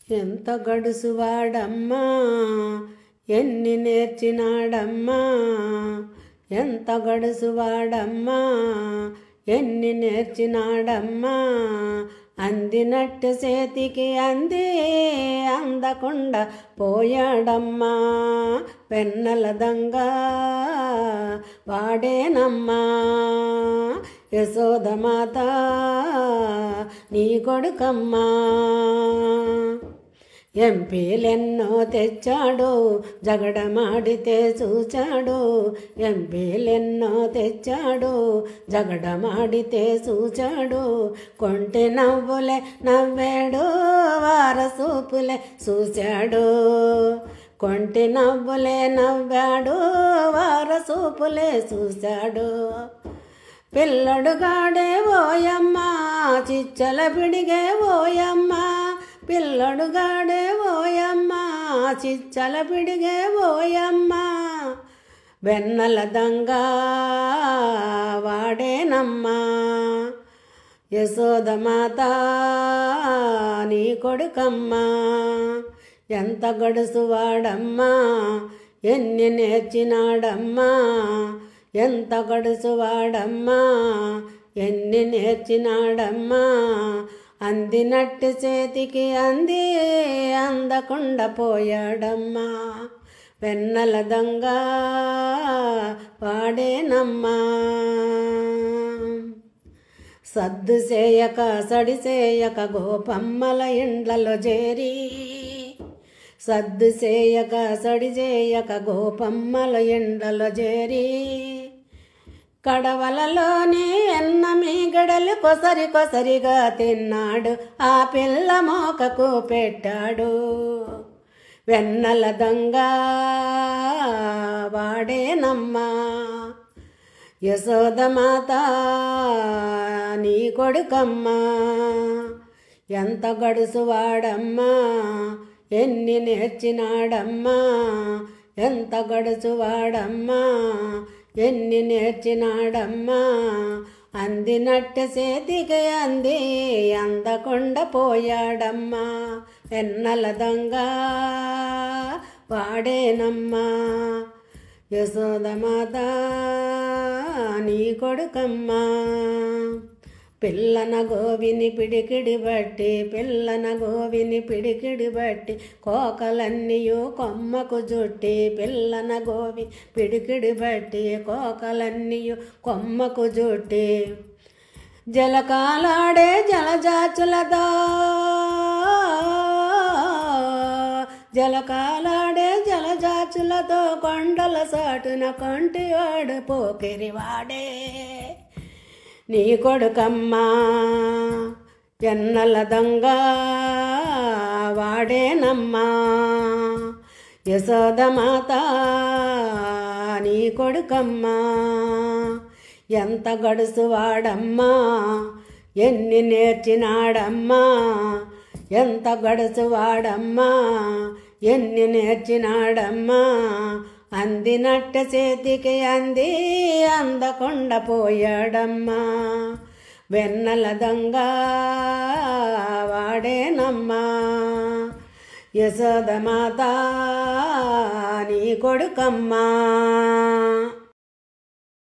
ఎంత గడుసువాడమ్మా ఎన్ని నేర్చినాడమ్మా, ఎంత గడుసువాడమ్మా ఎన్ని నేర్చినాడమ్మా, అందినట్టు చేతికి అంది అందకుండా పోయాడమ్మా, వెన్నెల దొంగ వాడేనమ్మా, యశోదమాత నీ కొడుకమ్మా. ఎంపీలెన్నో తెచ్చాడు జగడమాడితే చూచాడు, ఎంపీలెన్నో తెచ్చాడు జగడమాడితే చూచాడు, కొంటి నవ్వులే నవ్వాడు వారసూపులే చూశాడు, కొంటి నవ్వులే నవ్వాడు వారసూపులే చూశాడు. పిల్లడుగాడే ఓయమ్మా చిచ్చల పిడిగే ఓయమ్మా, పిల్లడుగాడే ఓయమ్మా చిచ్చల పిడిగే ఓయమ్మా, వెన్నెల దొంగ వాడేనమ్మా, యశోదమాత నీ కొడుకమ్మా. ఎంత గడుసువాడమ్మా ఎన్ని నేర్చినాడమ్మా, ఎంత గడుసువాడమ్మా ఎన్ని నేర్చినాడమ్మా, అందినట్టు చేతికి అంది అందకుండా పోయాడమ్మా, వెన్నెల దొంగ వాడేనమ్మా. సద్దు చేయక సడి చేయక గోపమ్మల ఇండ్లలో చేరి, సద్దు చేయక సడి చేయక గోపమ్మల ఎండలో చేరి, కడవలలోని ఎన్నమి గడలు కొసరి కొసరిగా తిన్నాడు ఆ పిల్ల మోకకు పెట్టాడు, వెన్నెల దొంగ వాడేనమ్మా, యశోదమాత నీ కొడుకమ్మా. ఎంత గడుసువాడమ్మా ఎన్ని నేర్చినాడమ్మా, ఎంత గడుసువాడమ్మా ఎన్ని నేర్చినాడమ్మా, అందినట్టు చేతికి అంది అందకుండా పోయాడమ్మా, వెన్నెల దొంగ వాడేనమ్మా, యశోదమాత నీ కొడుకమ్మా. పిల్లన గోవిని పిడికిడి బట్టి, పిల్లన గోవిని పిడికిడి బట్టి, కోకలన్నీయు కొమ్మకు జుట్టి, పిల్లన గోవి పిడికిడి బట్టి కోకలన్నీయు కొమ్మకు జుట్టి, జలకాలాడే జలజాచులతో, జలకాలాడే జలజాచులతో కొండల సాటున కొంటివాడు పోకిరివాడే నీ కొడుకమ్మా, వెన్నెల దొంగ వాడేనమ్మా, యశోదమాత నీ కొడుకమ్మా. ఎంత గడుసువాడమ్మా ఎన్ని నేర్చినాడమ్మా, ఎంత గడుసువాడమ్మా ఎన్ని నేర్చినాడమ్మా, అందినట్టు చేతికి అంది అందకుండా పోయాడమ్మా, వెన్నెల దొంగ వాడేనమ్మా, యశోదమాత నీ కొడుకమ్మా.